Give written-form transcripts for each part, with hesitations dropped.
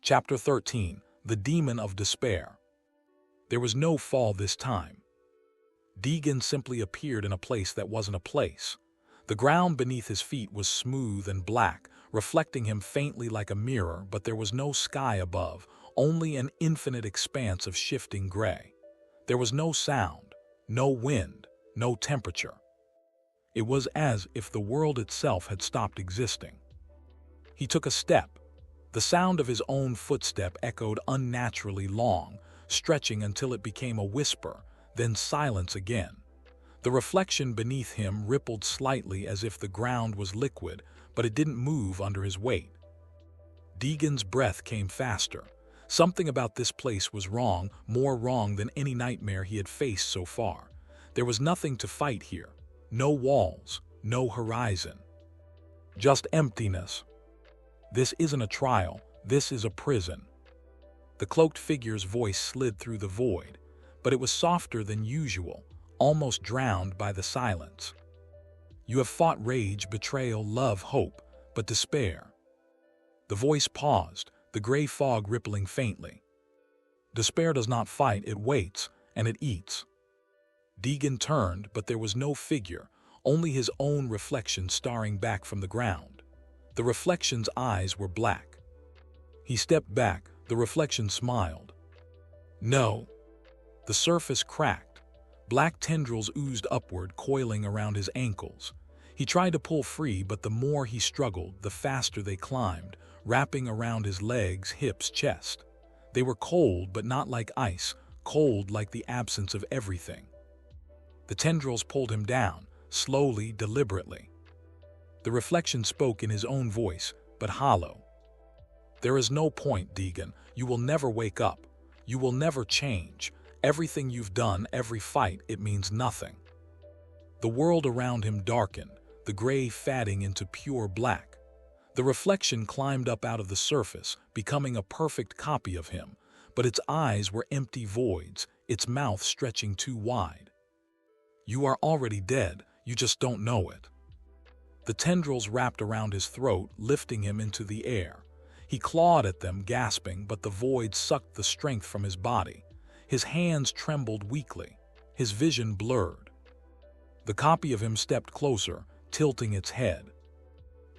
Chapter 13. The Demon of Despair. There was no fall this time. Deagan simply appeared in a place that wasn't a place. The ground beneath his feet was smooth and black, reflecting him faintly like a mirror, but there was no sky above, only an infinite expanse of shifting gray. There was no sound, no wind, no temperature. It was as if the world itself had stopped existing. He took a step. The sound of his own footstep echoed unnaturally long, stretching until it became a whisper, then silence again. The reflection beneath him rippled slightly as if the ground was liquid, but it didn't move under his weight. Deagan's breath came faster. Something about this place was wrong, more wrong than any nightmare he had faced so far. There was nothing to fight here. No walls, no horizon. Just emptiness. This isn't a trial, this is a prison. The cloaked figure's voice slid through the void, but it was softer than usual, almost drowned by the silence. You have fought rage, betrayal, love, hope, but despair. The voice paused, the gray fog rippling faintly. Despair does not fight, it waits, and it eats. Deagan turned, but there was no figure, only his own reflection staring back from the ground. The reflection's eyes were black. He stepped back, the reflection smiled. No. The surface cracked. Black tendrils oozed upward, coiling around his ankles. He tried to pull free, but the more he struggled, the faster they climbed, wrapping around his legs, hips, chest. They were cold, but not like ice, cold like the absence of everything. The tendrils pulled him down, slowly, deliberately. The reflection spoke in his own voice, but hollow. There is no point, Deagan. You will never wake up. You will never change. Everything you've done, every fight, it means nothing. The world around him darkened, the gray fading into pure black. The reflection climbed up out of the surface, becoming a perfect copy of him, but its eyes were empty voids, its mouth stretching too wide. You are already dead, you just don't know it. The tendrils wrapped around his throat, lifting him into the air. He clawed at them, gasping, but the void sucked the strength from his body. His hands trembled weakly. His vision blurred. The copy of him stepped closer, tilting its head.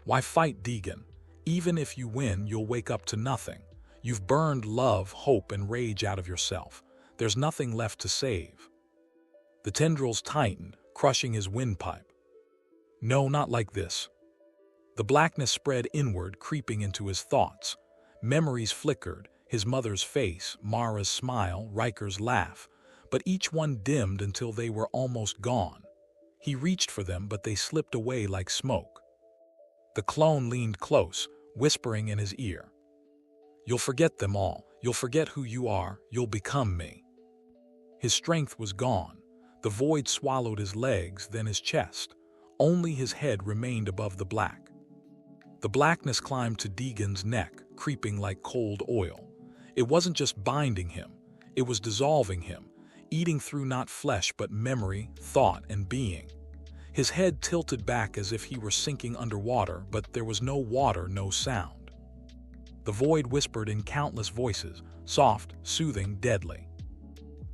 Why fight, Deagan? Even if you win, you'll wake up to nothing. You've burned love, hope, and rage out of yourself. There's nothing left to save. The tendrils tightened, crushing his windpipe. No, not like this. The blackness spread inward, creeping into his thoughts. Memories flickered, his mother's face, Mara's smile, Riker's laugh, but each one dimmed until they were almost gone. He reached for them, but they slipped away like smoke. The clone leaned close, whispering in his ear. You'll forget them all. You'll forget who you are. You'll become me. His strength was gone. The void swallowed his legs, then his chest. Only his head remained above the black. The blackness climbed to Deagan's neck, creeping like cold oil. It wasn't just binding him, it was dissolving him, eating through not flesh but memory, thought, and being. His head tilted back as if he were sinking underwater, but there was no water, no sound. The void whispered in countless voices, soft, soothing, deadly.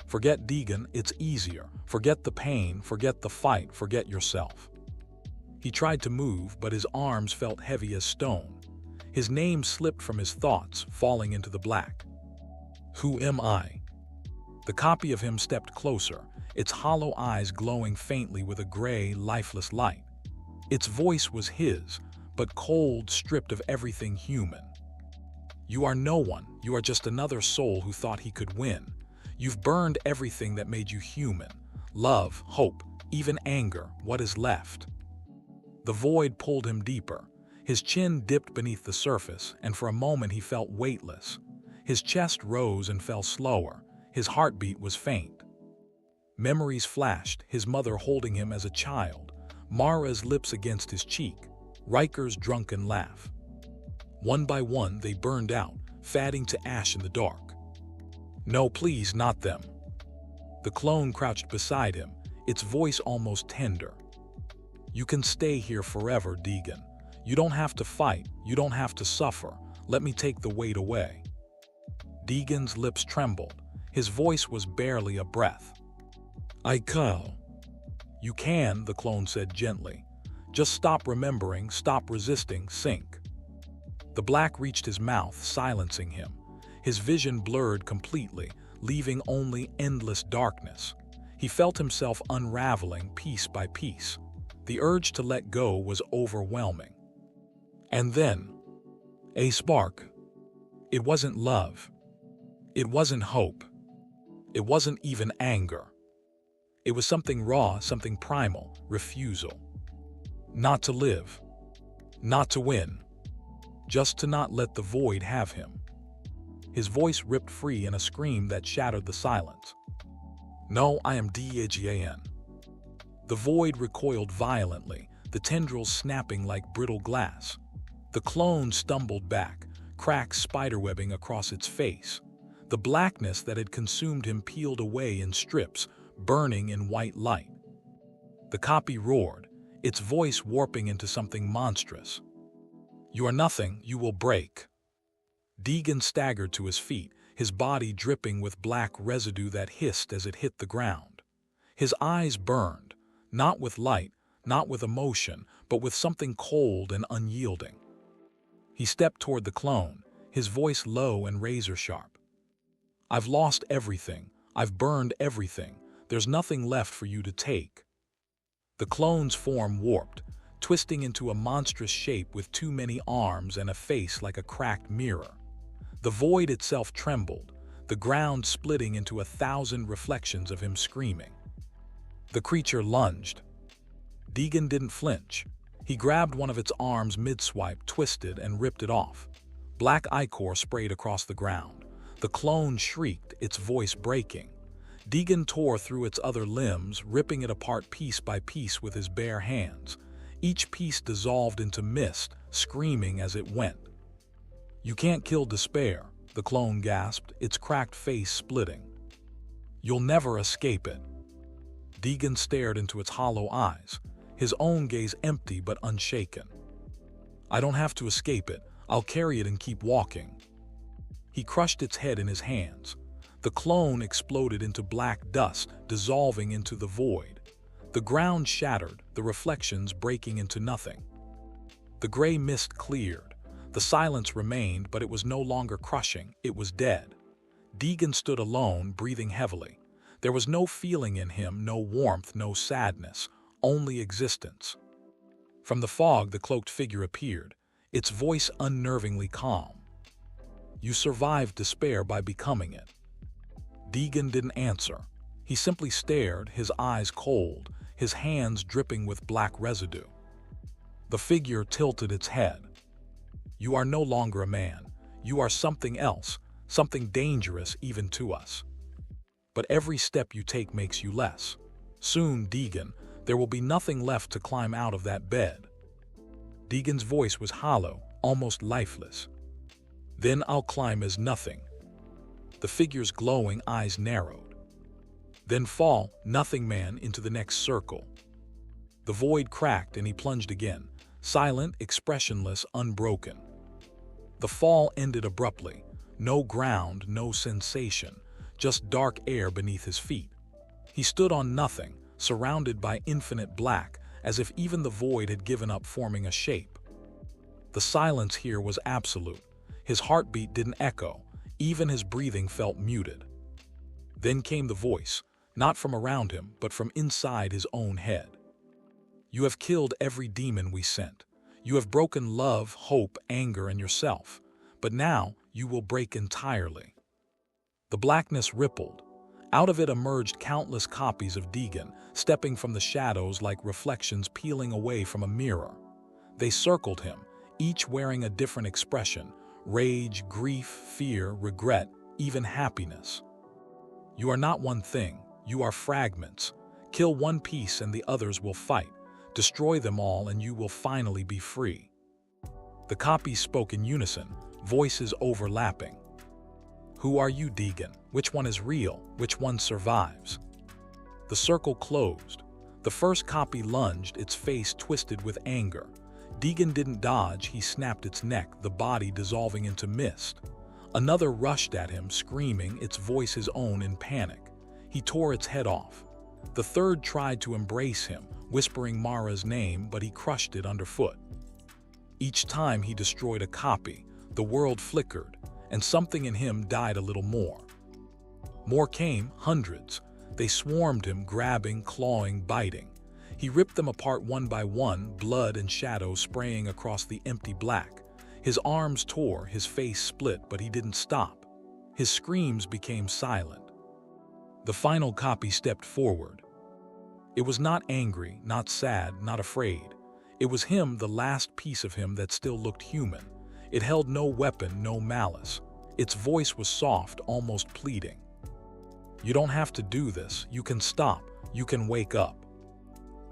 Forget Deagan, it's easier. Forget the pain, forget the fight, forget yourself. He tried to move, but his arms felt heavy as stone. His name slipped from his thoughts, falling into the black. Who am I? The copy of him stepped closer, its hollow eyes glowing faintly with a gray, lifeless light. Its voice was his, but cold, stripped of everything human. You are no one. You are just another soul who thought he could win. You've burned everything that made you human. Love, hope, even anger. What is left? The void pulled him deeper. His chin dipped beneath the surface, and for a moment he felt weightless. His chest rose and fell slower. His heartbeat was faint. Memories flashed, his mother holding him as a child, Mara's lips against his cheek, Riker's drunken laugh. One by one they burned out, fading to ash in the dark. No, please, not them. The clone crouched beside him, its voice almost tender. You can stay here forever, Deagan. You don't have to fight, you don't have to suffer. Let me take the weight away. Deagan's lips trembled. His voice was barely a breath. "I can." "You can," the clone said gently. "Just stop remembering, stop resisting, sink." The black reached his mouth, silencing him. His vision blurred completely, leaving only endless darkness. He felt himself unraveling piece by piece. The urge to let go was overwhelming. And then, a spark. It wasn't love. It wasn't hope. It wasn't even anger. It was something raw, something primal, refusal. Not to live. Not to win. Just to not let the void have him. His voice ripped free in a scream that shattered the silence. "No, I am Deagan." The void recoiled violently, the tendrils snapping like brittle glass. The clone stumbled back, cracks spiderwebbing across its face. The blackness that had consumed him peeled away in strips, burning in white light. The copy roared, its voice warping into something monstrous. "You are nothing, you will break." Deagan staggered to his feet, his body dripping with black residue that hissed as it hit the ground. His eyes burned, not with light, not with emotion, but with something cold and unyielding. He stepped toward the clone, his voice low and razor-sharp. "I've lost everything. I've burned everything. There's nothing left for you to take." The clone's form warped, twisting into a monstrous shape with too many arms and a face like a cracked mirror. The void itself trembled, the ground splitting into 1,000 reflections of him screaming. The creature lunged. Deagan didn't flinch. He grabbed one of its arms mid-swipe, twisted, and ripped it off. Black ichor sprayed across the ground. The clone shrieked, its voice breaking. Deagan tore through its other limbs, ripping it apart piece by piece with his bare hands. Each piece dissolved into mist, screaming as it went. "You can't kill despair," the clone gasped, its cracked face splitting. "You'll never escape it." Deagan stared into its hollow eyes, his own gaze empty but unshaken. "I don't have to escape it. I'll carry it and keep walking." He crushed its head in his hands. The clone exploded into black dust, dissolving into the void. The ground shattered, the reflections breaking into nothing. The gray mist cleared. The silence remained, but it was no longer crushing, it was dead. Deagan stood alone, breathing heavily. There was no feeling in him, no warmth, no sadness, only existence. From the fog, the cloaked figure appeared, its voice unnervingly calm. "You survived despair by becoming it." Deagan didn't answer. He simply stared, his eyes cold, his hands dripping with black residue. The figure tilted its head. "You are no longer a man. You are something else, something dangerous even to us. But every step you take makes you less. Soon, Deagan, there will be nothing left to climb out of that bed." Deagan's voice was hollow, almost lifeless. "Then I'll climb as nothing." The figure's glowing eyes narrowed. "Then fall, nothing man, into the next circle." The void cracked and he plunged again, silent, expressionless, unbroken. The fall ended abruptly. No ground, no sensation, just dark air beneath his feet. He stood on nothing, surrounded by infinite black, as if even the void had given up forming a shape. The silence here was absolute. His heartbeat didn't echo, even his breathing felt muted. Then came the voice, not from around him, but from inside his own head. "You have killed every demon we sent. You have broken love, hope, anger, and yourself. But now you will break entirely." The blackness rippled. Out of it emerged countless copies of Deagan, stepping from the shadows like reflections peeling away from a mirror. They circled him, each wearing a different expression: rage, grief, fear, regret, even happiness. "You are not one thing, you are fragments. Kill one piece and the others will fight. Destroy them all and you will finally be free." The copies spoke in unison, voices overlapping. "Who are you, Deagan? Which one is real? Which one survives?" The circle closed. The first copy lunged, its face twisted with anger. Deagan didn't dodge, he snapped its neck, the body dissolving into mist. Another rushed at him, screaming, its voice his own, in panic. He tore its head off. The third tried to embrace him, whispering Mara's name, but he crushed it underfoot. Each time he destroyed a copy, the world flickered, and something in him died a little more. More came, hundreds. They swarmed him, grabbing, clawing, biting. He ripped them apart one by one, blood and shadow spraying across the empty black. His arms tore, his face split, but he didn't stop. His screams became silent. The final copy stepped forward. It was not angry, not sad, not afraid. It was him, the last piece of him that still looked human. It held no weapon, no malice. Its voice was soft, almost pleading. "You don't have to do this. You can stop. You can wake up."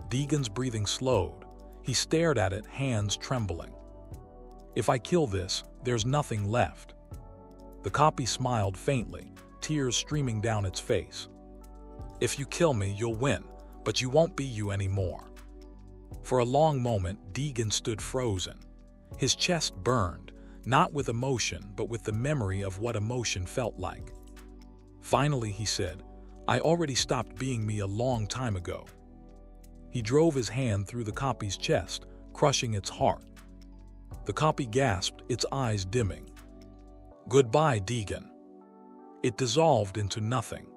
Deagan's breathing slowed. He stared at it, hands trembling. "If I kill this, there's nothing left." The copy smiled faintly, tears streaming down its face. "If you kill me, you'll win, but you won't be you anymore." For a long moment, Deagan stood frozen. His chest burned, not with emotion, but with the memory of what emotion felt like. Finally, he said, "I already stopped being me a long time ago." He drove his hand through the copy's chest, crushing its heart. The copy gasped, its eyes dimming. "Goodbye, Deagan." It dissolved into nothing.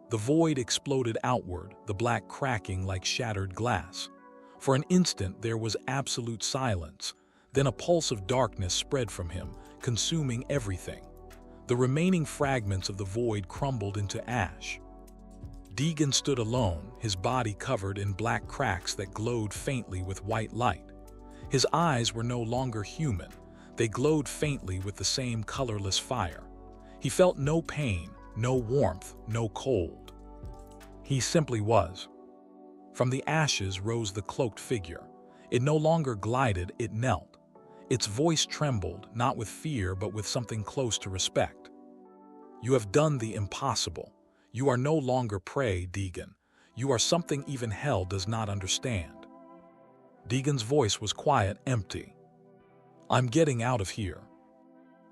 The void exploded outward, the black cracking like shattered glass. For an instant there was absolute silence. Then a pulse of darkness spread from him, consuming everything. The remaining fragments of the void crumbled into ash. Deagan stood alone, his body covered in black cracks that glowed faintly with white light. His eyes were no longer human. They glowed faintly with the same colorless fire. He felt no pain, no warmth, no cold. He simply was. From the ashes rose the cloaked figure. It no longer glided, it knelt. Its voice trembled, not with fear, but with something close to respect. "You have done the impossible. You are no longer prey, Deagan. You are something even hell does not understand." Deagan's voice was quiet, empty. "I'm getting out of here."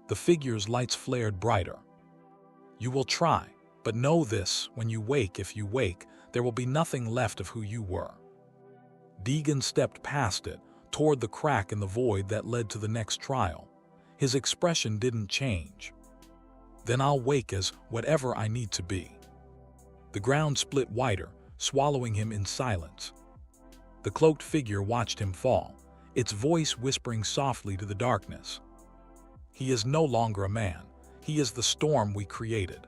The figure's lights flared brighter. "You will try, but know this, when you wake, if you wake, there will be nothing left of who you were." Deagan stepped past it, toward the crack in the void that led to the next trial. His expression didn't change. "Then I'll wake as whatever I need to be." The ground split wider, swallowing him in silence. The cloaked figure watched him fall, its voice whispering softly to the darkness. "He is no longer a man. He is the storm we created."